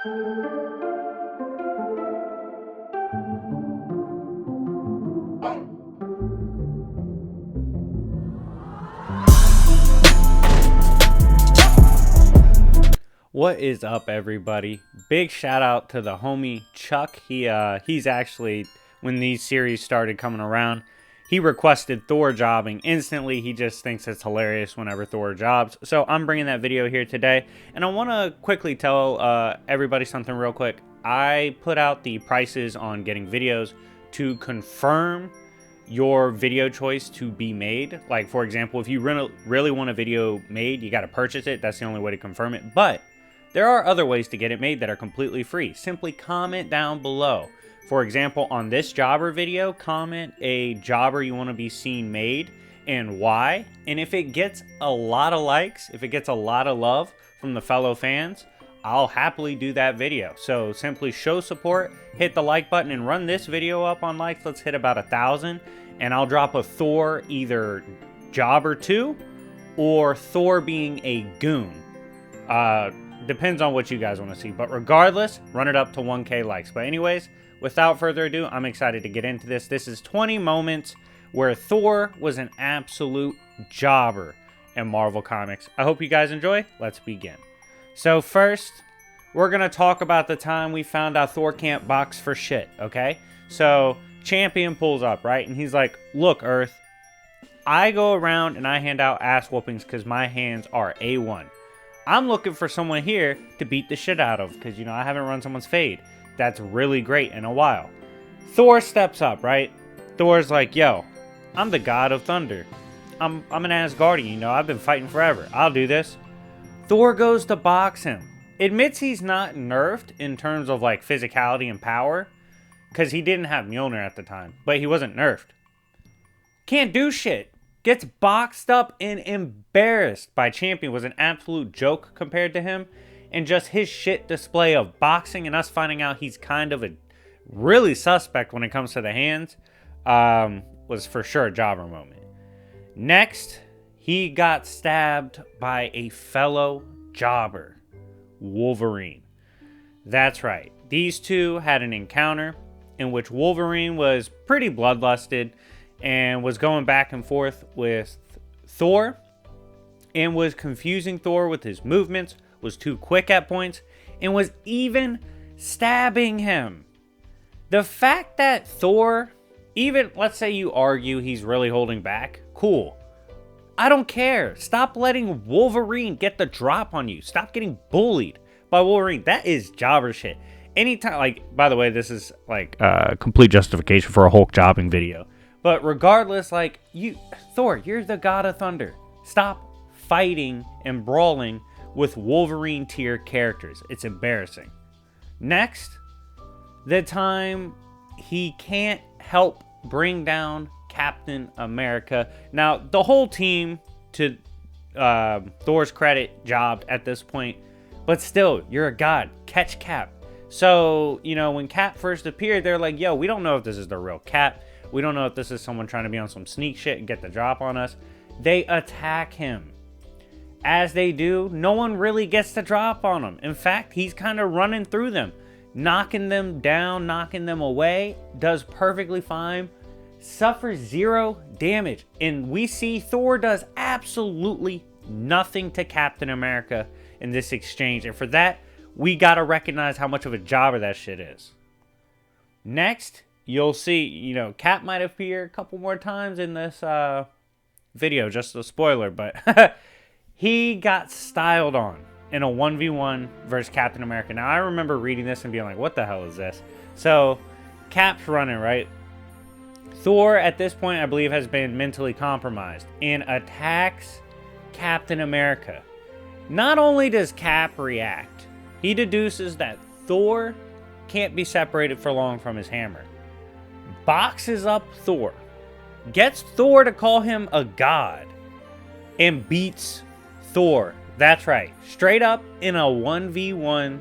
What is up, everybody? Big shout out to the homie Chuck. He's actually, when these series started coming around, he requested Thor jobbing instantly. He just thinks it's hilarious whenever Thor jobs. So I'm bringing that video here today, and I want to quickly tell everybody something real quick. I put out the prices on getting videos to confirm your video choice to be made. Like, for example, if you really want a video made, you got to purchase it. That's the only way to confirm it. But there are other ways to get it made that are completely free. Simply comment down below. For example, on this jobber video, comment a jobber you want to be seen made and why. And if it gets a lot of likes, if it gets a lot of love from the fellow fans, I'll happily do that video. So simply show support, hit the like button, and run this video up on likes. Let's hit about 1,000, and I'll drop a Thor either jobber 2 or Thor being a goon. Depends on what you guys want to see. But regardless, run it up to 1K likes. But anyways, without further ado, I'm excited to get into this. This is 20 moments where Thor was an absolute jobber in Marvel Comics. I hope you guys enjoy. Let's begin. So first, we're going to talk about the time we found out Thor can't box for shit, okay? So Champion pulls up, right? And he's like, look, Earth, I go around and I hand out ass whoopings because my hands are A1. I'm looking for someone here to beat the shit out of because, you know, I haven't run someone's fade. That's really great in a while. Thor steps up, right? Thor's like, yo, I'm the god of thunder. I'm an Asgardian, you know, I've been fighting forever. I'll do this. Thor goes to box him. Admits he's not nerfed in terms of, like, physicality and power because he didn't have Mjolnir at the time, but he wasn't nerfed. Can't do shit. Gets boxed up and embarrassed by Champion. Was an absolute joke compared to him. And just his shit display of boxing and us finding out he's kind of a really suspect when it comes to the hands was for sure a jobber moment. Next, he got stabbed by a fellow jobber, Wolverine. That's right. These two had an encounter in which Wolverine was pretty bloodlusted and was going back and forth with Thor and was confusing Thor with his movements, was too quick at points, and was even stabbing him. The fact that Thor, even, let's say you argue he's really holding back, cool. I don't care. Stop letting Wolverine get the drop on you. Stop getting bullied by Wolverine. That is jobber shit. Anytime, like, by the way, this is like complete justification for a Hulk jobbing video. But regardless, like, Thor, you're the god of thunder. Stop fighting and brawling with Wolverine tier characters. It's embarrassing. Next, the time he can't help bring down Captain America. Now, the whole team, to Thor's credit, jobbed at this point. But still, you're a god. Catch Cap. So, you know, when Cap first appeared, they're like, yo, we don't know if this is the real Cap. We don't know if this is someone trying to be on some sneak shit and get the drop on us. They attack him. As they do, no one really gets the drop on him. In fact, he's kind of running through them, knocking them down, knocking them away, does perfectly fine, suffers 0 damage. And we see Thor does absolutely nothing to Captain America in this exchange. And for that, we got to recognize how much of a jobber that shit is. Next, you'll see, you know, Cap might appear a couple more times in this video, just a spoiler, but he got styled on in a 1v1 versus Captain America. Now, I remember reading this and being like, what the hell is this? So, Cap's running, right? Thor, at this point, I believe, has been mentally compromised and attacks Captain America. Not only does Cap react, he deduces that Thor can't be separated for long from his hammer. Boxes up Thor, gets Thor to call him a god, and beats Thor. That's right. Straight up in a 1v1,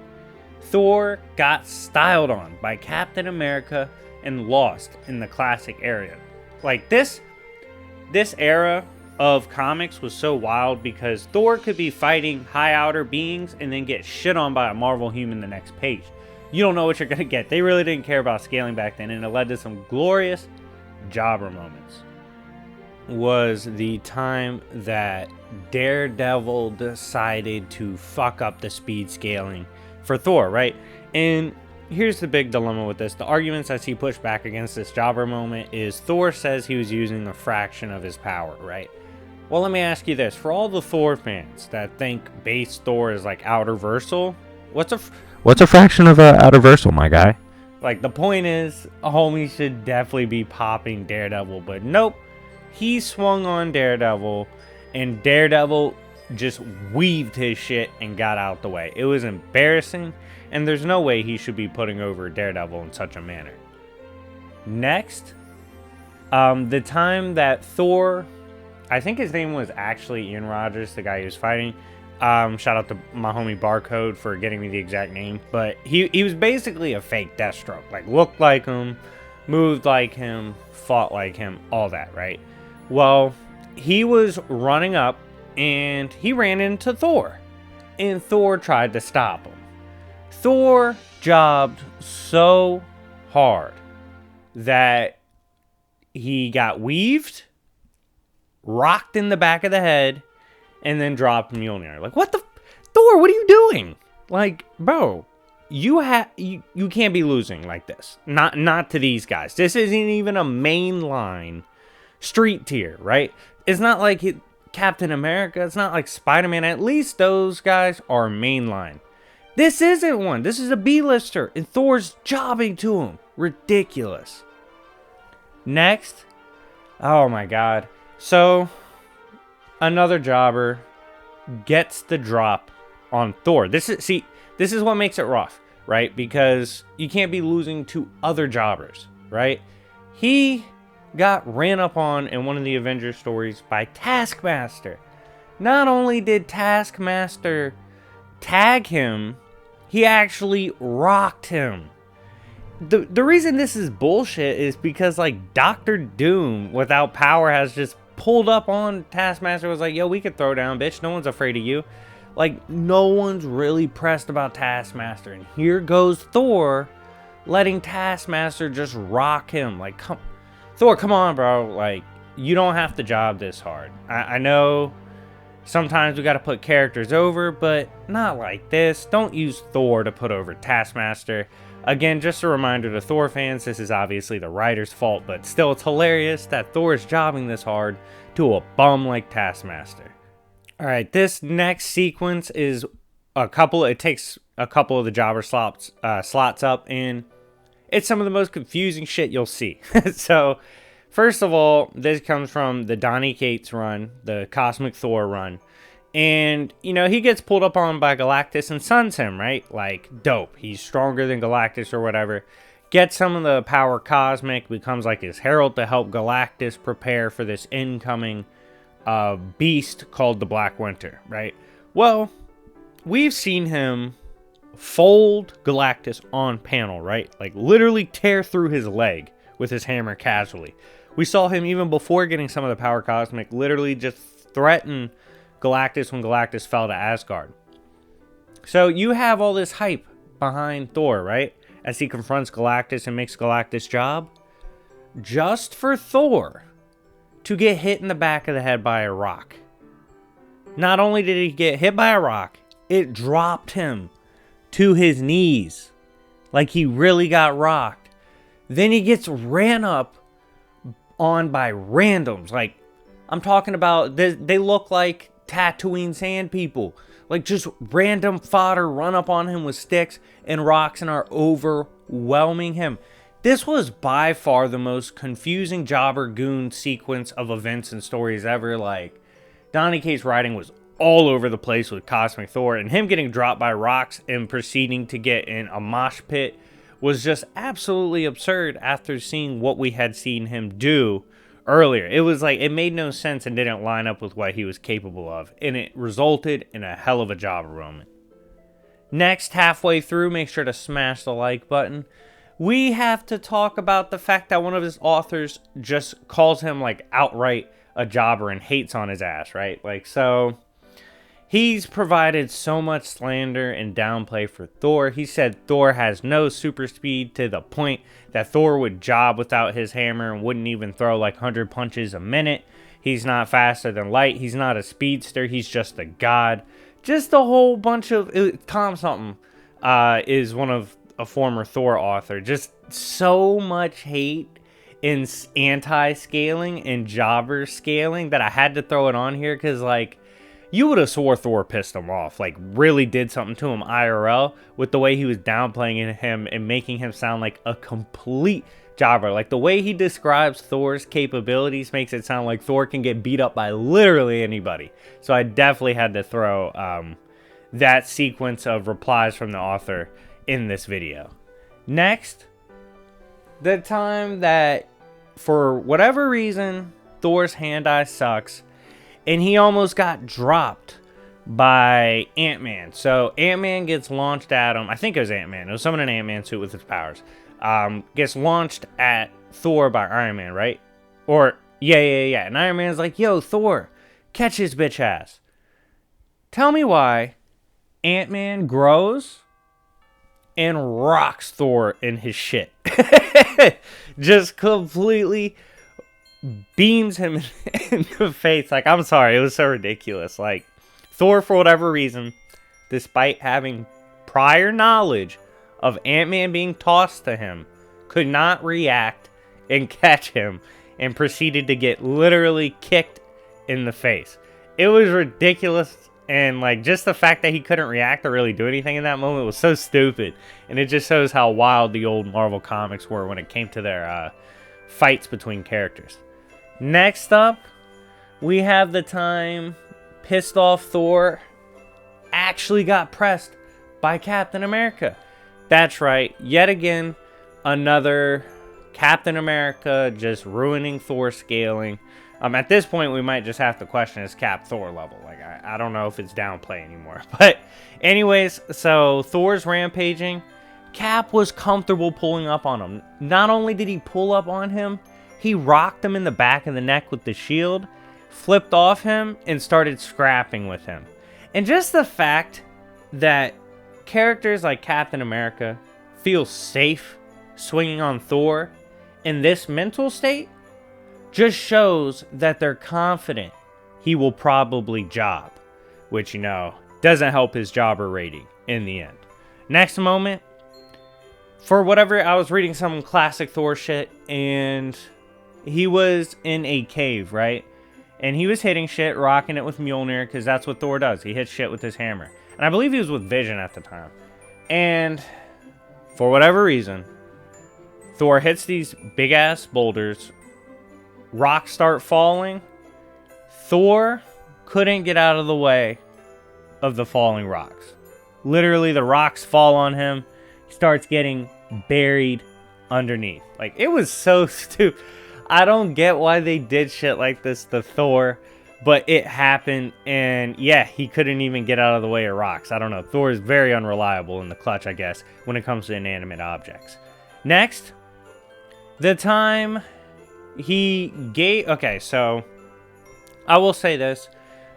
Thor got styled on by Captain America and lost in the classic era. Like this era of comics was so wild because Thor could be fighting high outer beings and then get shit on by a Marvel human the next page. You don't know what you're going to get. They really didn't care about scaling back then, and it led to some glorious jobber moments. Was the time that Daredevil decided to fuck up the speed scaling for Thor, right? And here's the big dilemma with this. The arguments I see pushed back against this jobber moment is Thor says he was using a fraction of his power, right? Well, let me ask you this. For all the Thor fans that think base Thor is like outerversal, what's a fraction of outerversal, my guy? Like, the point is, a homie should definitely be popping Daredevil, but nope. He swung on Daredevil, and Daredevil just weaved his shit and got out the way. It was embarrassing, and there's no way he should be putting over Daredevil in such a manner. Next, the time that Thor, I think his name was actually Ian Rogers, the guy he was fighting. Shout out to my homie Barcode for getting me the exact name. But he was basically a fake Deathstroke. Like, looked like him, moved like him, fought like him, all that, right? Well, he was running up, and he ran into Thor. And Thor tried to stop him. Thor jobbed so hard that he got weaved, rocked in the back of the head, and then dropped Mjolnir. Like, what the... Thor, what are you doing? Like, bro, you can't be losing like this. Not to these guys. This isn't even a mainline street tier, right? It's not like Captain America. It's not like Spider-Man. At least those guys are mainline. This isn't one. This is a B-lister, and Thor's jobbing to him. Ridiculous. Next. Oh, my God. So, another jobber gets the drop on Thor. This is what makes it rough, right? Because you can't be losing to other jobbers, right? He got ran up on in one of the Avengers stories by Taskmaster. Not only did Taskmaster tag him, he actually rocked him. The reason this is bullshit is because, like, Doctor Doom without power has just pulled up on Taskmaster, was like, yo, we could throw down, bitch. No one's afraid of you. Like, no one's really pressed about Taskmaster. And here goes Thor letting Taskmaster just rock him. Like, Thor, come on, bro. Like, you don't have to job this hard. I know sometimes we got to put characters over, but not like this. Don't use Thor to put over Taskmaster. Again, just a reminder to Thor fans, this is obviously the writer's fault, but still, it's hilarious that Thor is jobbing this hard to a bum like Taskmaster. Alright, this next sequence is it takes a couple of the jobber slots up, and it's some of the most confusing shit you'll see. So, first of all, this comes from the Donny Cates run, the Cosmic Thor run. And, you know, he gets pulled up on by Galactus and suns him, right? Like, dope. He's stronger than Galactus or whatever. Gets some of the power cosmic, becomes like his herald to help Galactus prepare for this incoming beast called the Black Winter, right? Well, we've seen him fold Galactus on panel, right? Like, literally tear through his leg with his hammer casually. We saw him even before getting some of the power cosmic literally just threaten Galactus when Galactus fell to Asgard. So you have all this hype behind Thor, right? As he confronts Galactus and makes Galactus' job. Just for Thor to get hit in the back of the head by a rock. Not only did he get hit by a rock, it dropped him to his knees. Like he really got rocked. Then he gets ran up on by randoms. Like, I'm talking about, they look like Tatooine sand people. Like, just random fodder run up on him with sticks and rocks and are overwhelming him. This was by far the most confusing jobber goon sequence of events and stories ever. Like, Donny Cates' writing was all over the place with Cosmic Thor, and him getting dropped by rocks and proceeding to get in a mosh pit was just absolutely absurd after seeing what we had seen him do earlier. It was like, it made no sense and didn't line up with what he was capable of, and it resulted in a hell of a jobber moment. Next, halfway through, make sure to smash the like button. We have to talk about the fact that one of his authors just calls him like outright a jobber and hates on his ass, right? Like, so he's provided so much slander and downplay for Thor. He said Thor has no super speed, to the point that Thor would job without his hammer and wouldn't even throw like 100 punches a minute. He's not faster than light. He's not a speedster. He's just a god. Just a whole bunch of... Tom something is one of a former Thor author. Just so much hate in anti-scaling and jobber scaling that I had to throw it on here, because, like, you would have swore Thor pissed him off, like, really did something to him IRL with the way he was downplaying him and making him sound like a complete jobber. Like, the way he describes Thor's capabilities makes it sound like Thor can get beat up by literally anybody. So I definitely had to throw that sequence of replies from the author in this video. Next, the time that, for whatever reason, Thor's hand-eye sucks, and he almost got dropped by Ant-Man. So Ant-Man gets launched at him. I think it was Ant-Man. It was someone in an Ant-Man suit with his powers. Gets launched at Thor by Iron Man, right? Or, yeah. And Iron Man's like, yo, Thor, catch his bitch ass. Tell me why Ant-Man grows and rocks Thor in his shit. Just completely beams him in the face. Like, I'm sorry, it was so ridiculous. Like, Thor, for whatever reason, despite having prior knowledge of Ant-Man being tossed to him, could not react and catch him, and proceeded to get literally kicked in the face. It was ridiculous. And, like, just the fact that he couldn't react or really do anything in that moment was so stupid. And it just shows how wild the old Marvel comics were when it came to their fights between characters. Next up, we have the time pissed off Thor actually got pressed by Captain America. That's right. Yet again, another Captain America just ruining Thor scaling. At this point, we might just have to question his Cap Thor level. Like, I don't know if it's downplay anymore. But anyways, so Thor's rampaging. Cap was comfortable pulling up on him. Not only did he pull up on him, he rocked him in the back of the neck with the shield, flipped off him, and started scrapping with him. And just the fact that characters like Captain America feel safe swinging on Thor in this mental state just shows that they're confident he will probably job, which, you know, doesn't help his jobber rating in the end. Next moment, for whatever, I was reading some classic Thor shit, and he was in a cave, right? And he was hitting shit, rocking it with Mjolnir, because that's what Thor does. He hits shit with his hammer. And I believe he was with Vision at the time. And for whatever reason, Thor hits these big-ass boulders. Rocks start falling. Thor couldn't get out of the way of the falling rocks. Literally, the rocks fall on him. He starts getting buried underneath. Like, it was so stupid. I don't get why they did shit like this to Thor, but it happened, and yeah, he couldn't even get out of the way of rocks. I don't know. Thor is very unreliable in the clutch, I guess, when it comes to inanimate objects. Next, the time he gave... Okay, so I will say this.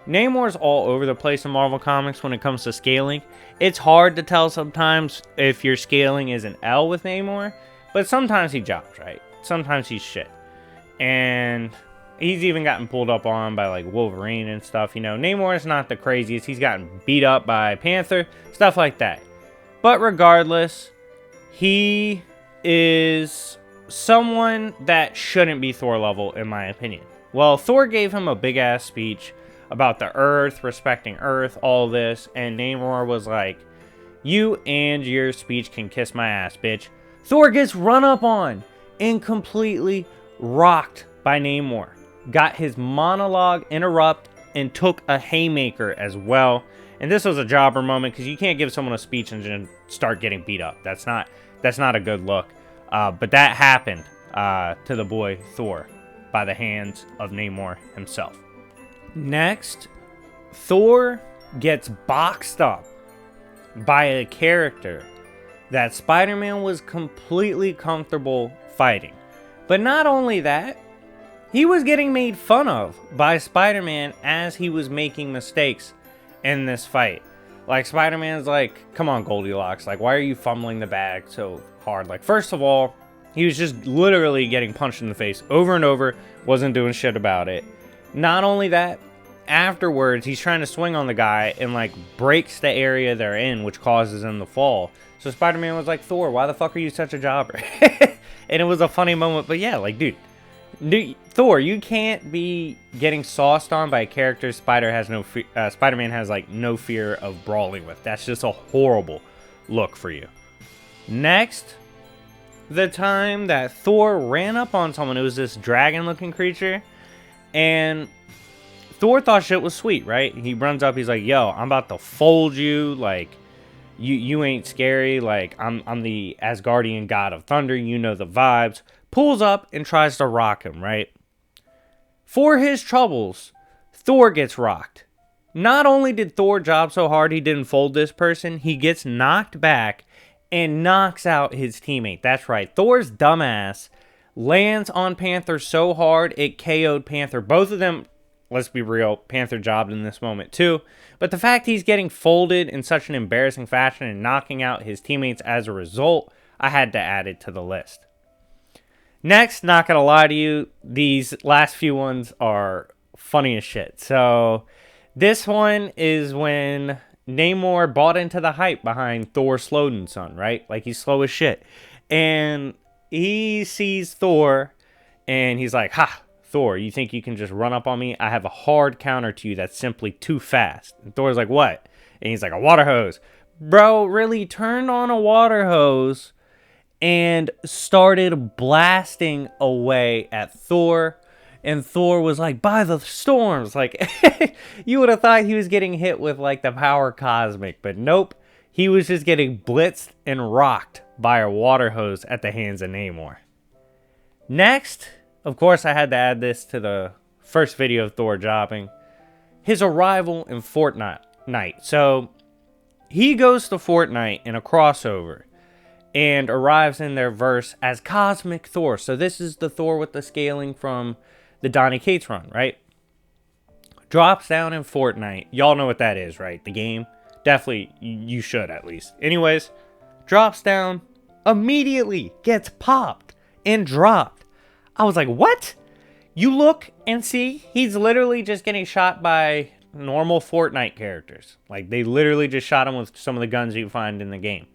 Namor's all over the place in Marvel Comics when it comes to scaling. It's hard to tell sometimes if your scaling is an L with Namor, but sometimes he jobs, right? Sometimes he's shit. And he's even gotten pulled up on by, like, Wolverine and stuff. You know, Namor's not the craziest. He's gotten beat up by Panther, stuff like that. But regardless, he is someone that shouldn't be Thor level, in my opinion. Well, Thor gave him a big-ass speech about the Earth, respecting Earth, all this, and Namor was like, you and your speech can kiss my ass, bitch. Thor gets run up on and completely rocked by Namor. Got his monologue interrupted and took a haymaker as well. And this was a jobber moment, because you can't give someone a speech and then start getting beat up. That's not a good look. But that happened to the boy Thor by the hands of Namor himself. Next, Thor gets boxed up by a character that Spider-Man was completely comfortable fighting. But not only that, he was getting made fun of by Spider-Man as he was making mistakes in this fight. Like, Spider-Man's like, come on, Goldilocks, like, why are you fumbling the bag so hard? Like, first of all, he was just literally getting punched in the face over and over, wasn't doing shit about it. Not only that, afterwards, he's trying to swing on the guy and, like, breaks the area they're in, which causes him to fall. So Spider-Man was like, Thor, why the fuck are you such a jobber? And it was a funny moment, but yeah, like, dude, Thor, you can't be getting sauced on by a character Spider-Man has, like, no fear of brawling with. That's just a horrible look for you. Next, the time that Thor ran up on someone, it was this dragon-looking creature, and Thor thought shit was sweet, right? He runs up, he's like, yo, I'm about to fold you, like, you ain't scary, like, I'm the Asgardian god of thunder, you know the vibes. Pulls up and tries to rock him, right? For his troubles, Thor gets rocked. Not only did Thor job so hard he didn't fold this person, he gets knocked back and knocks out his teammate. That's right, Thor's dumbass lands on Panther so hard it KO'd Panther. Both of them, let's be real, Panther jobbed in this moment too. But the fact he's getting folded in such an embarrassing fashion and knocking out his teammates as a result, I had to add it to the list. Next, not gonna lie to you, these last few ones are funny as shit. So, this one is when Namor bought into the hype behind Thor slowed and son, right? Like, he's slow as shit. And he sees Thor, and he's like, ha, Thor, you think you can just run up on me? I have a hard counter to you that's simply too fast. And Thor's like, what? And he's like, a water hose. Bro, really turned on a water hose and started blasting away at Thor. And Thor was like, by the storms. Like, you would have thought he was getting hit with, like, the power cosmic. But nope. He was just getting blitzed and rocked by a water hose at the hands of Namor. Next, of course, I had to add this to the first video of Thor jobbing. His arrival in Fortnite. So, he goes to Fortnite in a crossover and arrives in their verse as Cosmic Thor. So this is the Thor with the scaling from the Donny Cates run, right? Drops down in Fortnite. Y'all know what that is, right? The game. Definitely, you should at least. Anyways, drops down, immediately gets popped and dropped. I was like, what? You look and see, he's literally just getting shot by normal Fortnite characters. Like, they literally just shot him with some of the guns you find in the game.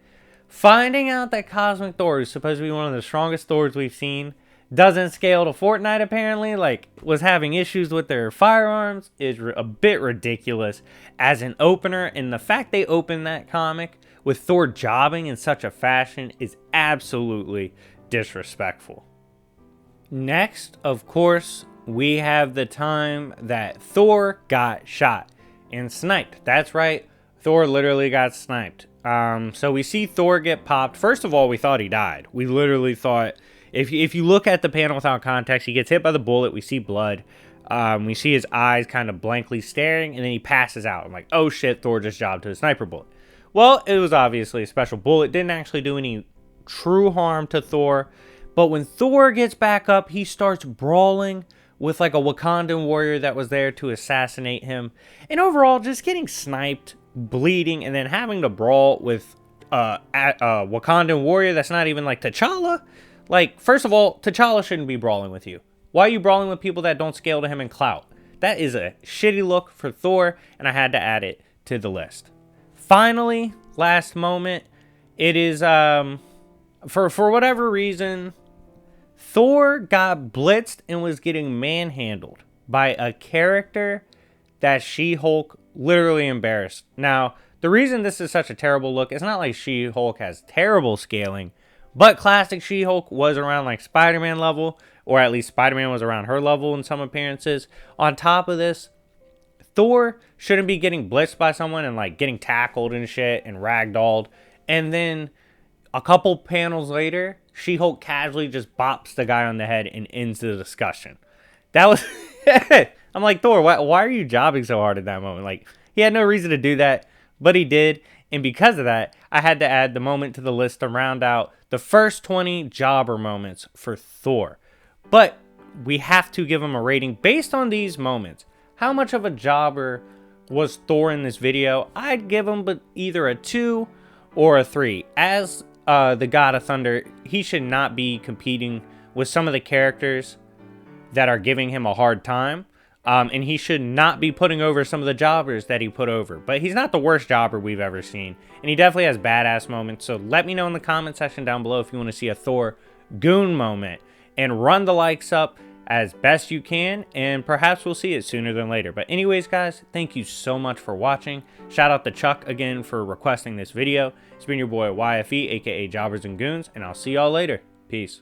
Finding out that Cosmic Thor, who's supposed to be one of the strongest Thors we've seen, doesn't scale to Fortnite apparently, like, was having issues with their firearms, is a bit ridiculous as an opener. And the fact they opened that comic with Thor jobbing in such a fashion is absolutely disrespectful. Next, of course, we have the time that Thor got shot and sniped. That's right, Thor literally got sniped. So we see Thor get popped. First of all, we thought he died. We literally thought, if you look at the panel without context, he gets hit by the bullet. We see blood. We see his eyes kind of blankly staring, and then he passes out. I'm like, oh shit, Thor just jobbed to a sniper bullet. Well, it was obviously a special bullet. Didn't actually do any true harm to Thor. But when Thor gets back up, he starts brawling with like a Wakandan warrior that was there to assassinate him. And overall, just getting sniped, bleeding, and then having to brawl with a Wakandan warrior that's not even like T'Challa. Like, first of all, T'Challa shouldn't be brawling with you. Why are you brawling with people that don't scale to him in clout? That is a shitty look for Thor, and I had to add it to the list. Finally, last moment, it is, for whatever reason, Thor got blitzed and was getting manhandled by a character that She-Hulk literally embarrassed. Now, the reason this is such a terrible look, it's not like She-Hulk has terrible scaling, but classic She-Hulk was around like Spider-Man level, or at least Spider-Man was around her level in some appearances. On top of this, Thor shouldn't be getting blitzed by someone and like getting tackled and shit and ragdolled. And then a couple panels later, She-Hulk casually just bops the guy on the head and ends the discussion. That was... I'm like, Thor, why are you jobbing so hard at that moment? Like, he had no reason to do that, but he did. And because of that, I had to add the moment to the list to round out the first 20 jobber moments for Thor. But we have to give him a rating based on these moments. How much of a jobber was Thor in this video? I'd give him but either a 2 or a 3. As the God of Thunder, he should not be competing with some of the characters that are giving him a hard time. And he should not be putting over some of the jobbers that he put over. But he's not the worst jobber we've ever seen. And he definitely has badass moments. So let me know in the comment section down below if you want to see a Thor goon moment. And run the likes up as best you can. And perhaps we'll see it sooner than later. But anyways, guys, thank you so much for watching. Shout out to Chuck again for requesting this video. It's been your boy YFE, aka Jobbers and Goons. And I'll see y'all later. Peace.